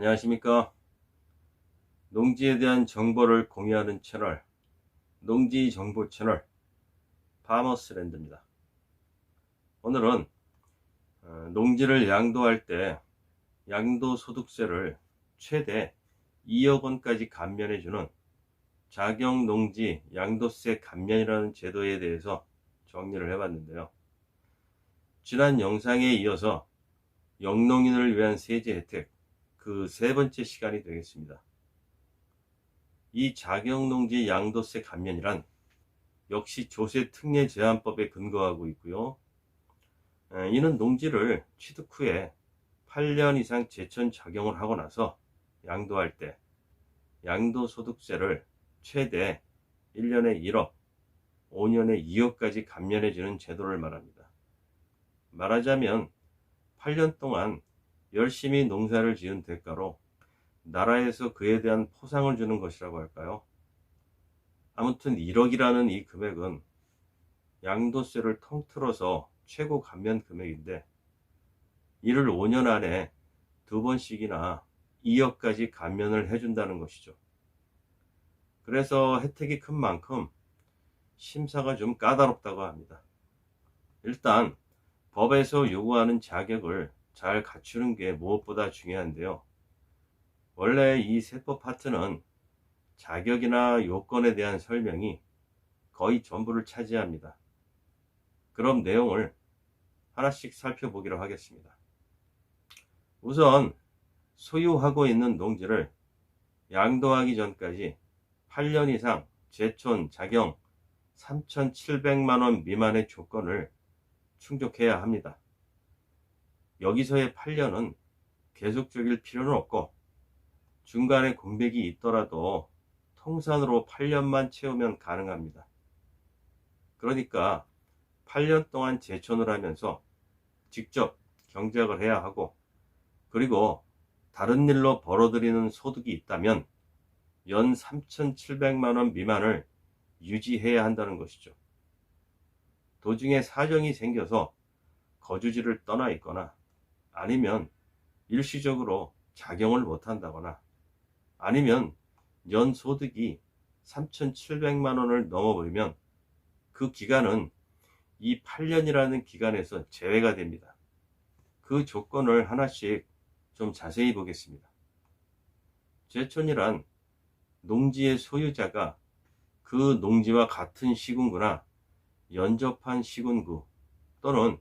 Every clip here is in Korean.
안녕하십니까. 농지에 대한 정보를 공유하는 채널, 농지 정보 채널 파머스랜드입니다. 오늘은 농지를 양도할 때 양도소득세를 최대 2억 원까지 감면해주는 자경농지 양도세 감면이라는 제도에 대해서 정리를 해봤는데요. 지난 영상에 이어서 영농인을 위한 세제 혜택, 그 세 번째 시간이 되겠습니다. 이 자경농지 양도세 감면이란 역시 조세특례제한법에 근거하고 있고요. 이는 농지를 취득 후에 8년 이상 제천 작용을 하고 나서 양도할 때 양도소득세를 최대 1년에 1억, 5년에 2억까지 감면해주는 제도를 말합니다. 말하자면 8년 동안 열심히 농사를 지은 대가로 나라에서 그에 대한 포상을 주는 것이라고 할까요? 아무튼 1억이라는 이 금액은 양도세를 통틀어서 최고 감면 금액인데, 이를 5년 안에 2번씩이나 2억까지 감면을 해준다는 것이죠. 그래서 혜택이 큰 만큼 심사가 좀 까다롭다고 합니다. 일단 법에서 요구하는 자격을 잘 갖추는 게 무엇보다 중요한데요. 원래 이 세법 파트는 자격이나 요건에 대한 설명이 거의 전부를 차지합니다. 그럼 내용을 하나씩 살펴보기로 하겠습니다. 우선 소유하고 있는 농지를 양도하기 전까지 8년 이상 제촌 작용 3,700만원 미만의 조건을 충족해야 합니다. 여기서의 8년은 계속적일 필요는 없고, 중간에 공백이 있더라도 통산으로 8년만 채우면 가능합니다. 그러니까 8년 동안 제촌을 하면서 직접 경작을 해야 하고, 그리고 다른 일로 벌어들이는 소득이 있다면 연 3,700만원 미만을 유지해야 한다는 것이죠. 도중에 사정이 생겨서 거주지를 떠나 있거나, 아니면 일시적으로 작용을 못한다거나, 아니면 연 소득이 3,700만원을 넘어버리면 그 기간은 이 8년이라는 기간에서 제외가 됩니다. 그 조건을 하나씩 좀 자세히 보겠습니다. 제촌이란 농지의 소유자가 그 농지와 같은 시군구나 연접한 시군구 또는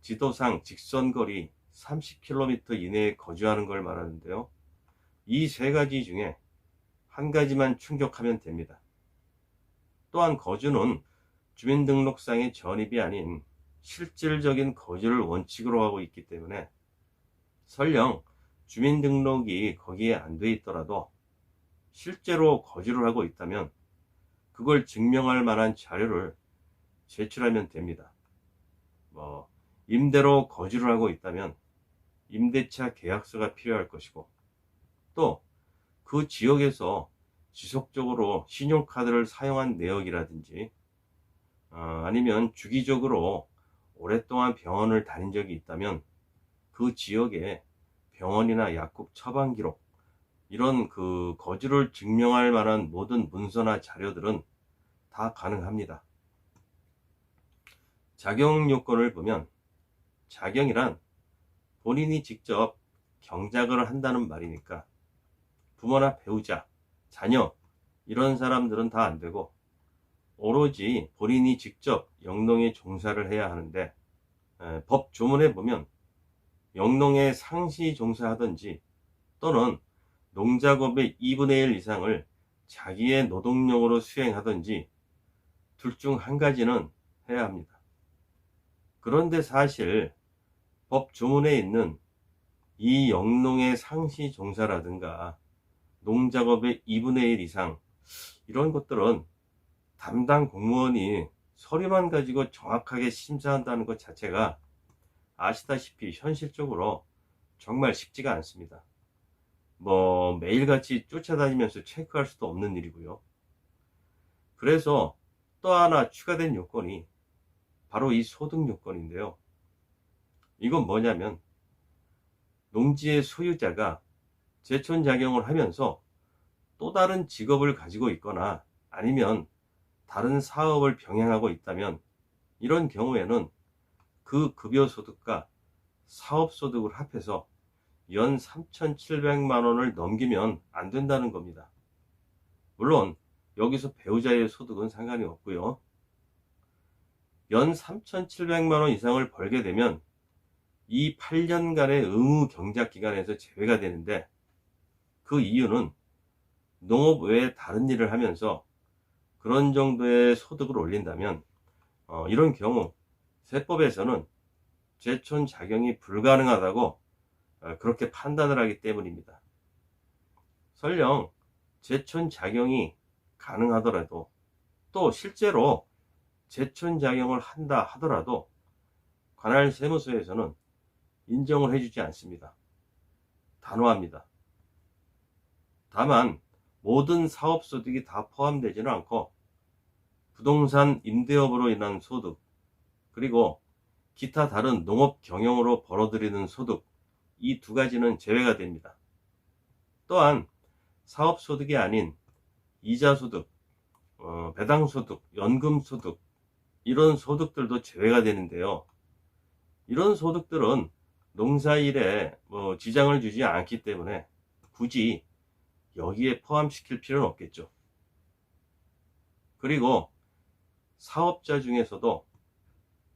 지도상 직선거리 30km 이내에 거주하는 걸 말하는데요. 이 세 가지 중에 한 가지만 충족하면 됩니다. 또한 거주는 주민등록상의 전입이 아닌 실질적인 거주를 원칙으로 하고 있기 때문에, 설령 주민등록이 거기에 안 돼 있더라도 실제로 거주를 하고 있다면 그걸 증명할 만한 자료를 제출하면 됩니다. 임대로 거주를 하고 있다면 임대차 계약서가 필요할 것이고, 또 그 지역에서 지속적으로 신용카드를 사용한 내역이라든지, 아니면 주기적으로 오랫동안 병원을 다닌 적이 있다면 그 지역에 병원이나 약국 처방 기록, 이런 그 거주를 증명할 만한 모든 문서나 자료들은 다 가능합니다. 작용 요건을 보면, 작용이란 본인이 직접 경작을 한다는 말이니까 부모나 배우자, 자녀 이런 사람들은 다 안 되고, 오로지 본인이 직접 영농에 종사를 해야 하는데, 법 조문에 보면 영농에 상시 종사하든지 또는 농작업의 2분의 1 이상을 자기의 노동력으로 수행하든지 둘 중 한 가지는 해야 합니다. 그런데 사실 법 조문에 있는 이 영농의 상시 종사라든가 농작업의 2분의 1 이상, 이런 것들은 담당 공무원이 서류만 가지고 정확하게 심사한다는 것 자체가 아시다시피 현실적으로 정말 쉽지가 않습니다. 매일같이 쫓아다니면서 체크할 수도 없는 일이고요. 그래서 또 하나 추가된 요건이 바로 이 소득 요건인데요. 이건 뭐냐면, 농지의 소유자가 제촌자경을 하면서 또 다른 직업을 가지고 있거나 아니면 다른 사업을 병행하고 있다면 이런 경우에는 그 급여소득과 사업소득을 합해서 연 3,700만 원을 넘기면 안 된다는 겁니다. 물론 여기서 배우자의 소득은 상관이 없고요. 연 3,700만 원 이상을 벌게 되면 이 8년간의 의무 경작 기간에서 제외가 되는데, 그 이유는 농업 외에 다른 일을 하면서 그런 정도의 소득을 올린다면 이런 경우 세법에서는 제촌 자경이 불가능하다고 그렇게 판단을 하기 때문입니다. 설령 제촌 자경이 가능하더라도, 또 실제로 제촌 자경을 한다 하더라도 관할 세무서에서는 인정을 해주지 않습니다. 단호합니다. 다만 모든 사업소득이 다 포함되지는 않고 부동산 임대업으로 인한 소득, 그리고 기타 다른 농업 경영으로 벌어들이는 소득, 이 두 가지는 제외가 됩니다. 또한 사업소득이 아닌 이자소득, 배당소득, 연금소득, 이런 소득들도 제외가 되는데요. 이런 소득들은 농사일에 지장을 주지 않기 때문에 굳이 여기에 포함시킬 필요는 없겠죠. 그리고 사업자 중에서도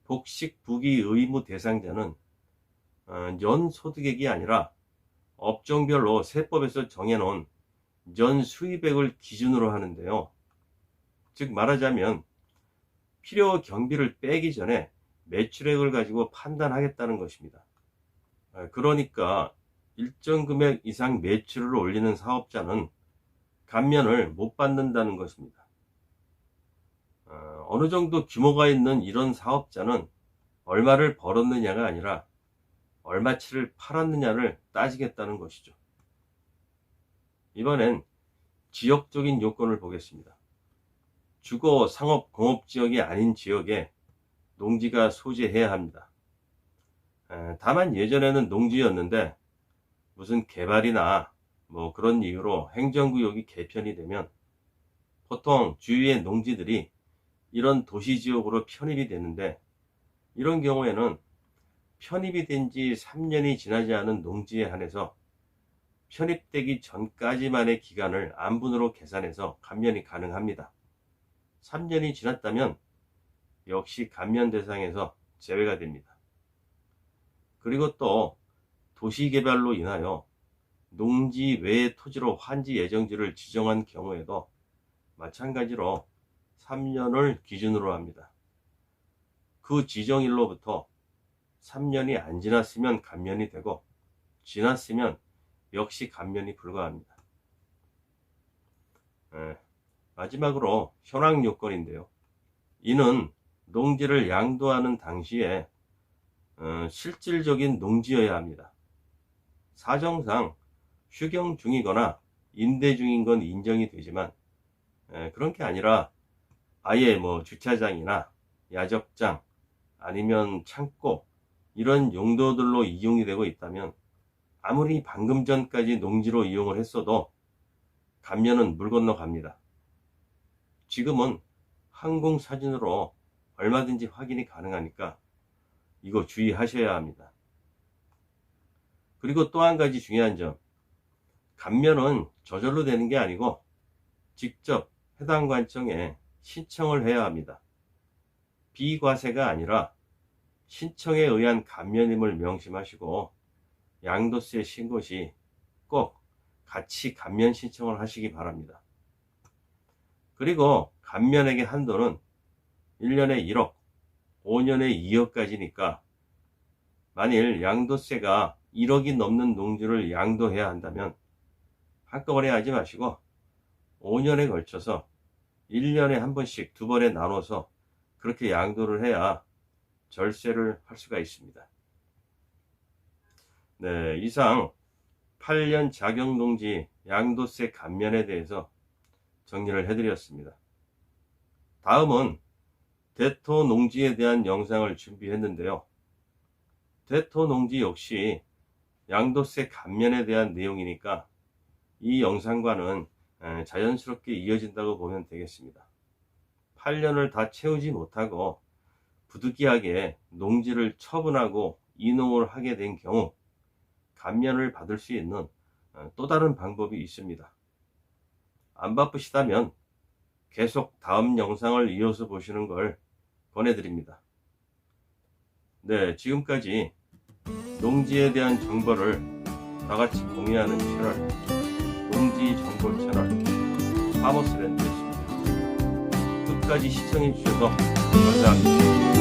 복식부기 의무 대상자는 연소득액이 아니라 업종별로 세법에서 정해놓은 연수입액을 기준으로 하는데요. 즉 말하자면 필요 경비를 빼기 전에 매출액을 가지고 판단하겠다는 것입니다. 그러니까 일정 금액 이상 매출을 올리는 사업자는 감면을 못 받는다는 것입니다. 어느 정도 규모가 있는 이런 사업자는 얼마를 벌었느냐가 아니라 얼마치를 팔았느냐를 따지겠다는 것이죠. 이번엔 지역적인 요건을 보겠습니다. 주거, 상업, 공업지역이 아닌 지역에 농지가 소재해야 합니다. 다만 예전에는 농지였는데 무슨 개발이나 그런 이유로 행정구역이 개편이 되면 보통 주위의 농지들이 이런 도시지역으로 편입이 되는데, 이런 경우에는 편입이 된 지 3년이 지나지 않은 농지에 한해서 편입되기 전까지만의 기간을 안분으로 계산해서 감면이 가능합니다. 3년이 지났다면 역시 감면 대상에서 제외가 됩니다. 그리고 또 도시개발로 인하여 농지 외의 토지로 환지 예정지를 지정한 경우에도 마찬가지로 3년을 기준으로 합니다. 그 지정일로부터 3년이 안 지났으면 감면이 되고, 지났으면 역시 감면이 불가합니다. 마지막으로 현황 요건인데요. 이는 농지를 양도하는 당시에 실질적인 농지여야 합니다. 사정상 휴경 중이거나 임대 중인 건 인정이 되지만 그런 게 아니라 아예 주차장이나 야적장 아니면 창고 이런 용도들로 이용이 되고 있다면 아무리 방금 전까지 농지로 이용을 했어도 감면은 물 건너 갑니다. 지금은 항공사진으로 얼마든지 확인이 가능하니까 이거 주의하셔야 합니다. 그리고 또 한 가지 중요한 점, 감면은 저절로 되는 게 아니고 직접 해당 관청에 신청을 해야 합니다. 비과세가 아니라 신청에 의한 감면임을 명심하시고 양도세 신고 시 꼭 같이 감면 신청을 하시기 바랍니다. 그리고 감면액의 한도는 1년에 1억, 5년에 2억까지니까 만일 양도세가 1억이 넘는 농지를 양도해야 한다면 한꺼번에 하지 마시고 5년에 걸쳐서 1년에 한 번씩 2번에 나눠서 그렇게 양도를 해야 절세를 할 수가 있습니다. 네, 이상 8년 자경농지 양도세 감면에 대해서 정리를 해드렸습니다. 다음은 대토농지에 대한 영상을 준비했는데요. 대토농지 역시 양도세 감면에 대한 내용이니까 이 영상과는 자연스럽게 이어진다고 보면 되겠습니다. 8년을 다 채우지 못하고 부득이하게 농지를 처분하고 이농을 하게 된 경우 감면을 받을 수 있는 또 다른 방법이 있습니다. 안 바쁘시다면 계속 다음 영상을 이어서 보시는 걸 권해드립니다. 네, 지금까지 농지에 대한 정보를 다같이 공유하는 채널, 농지 정보 채널 파머스랜드였습니다. 끝까지 시청해 주셔서 감사합니다.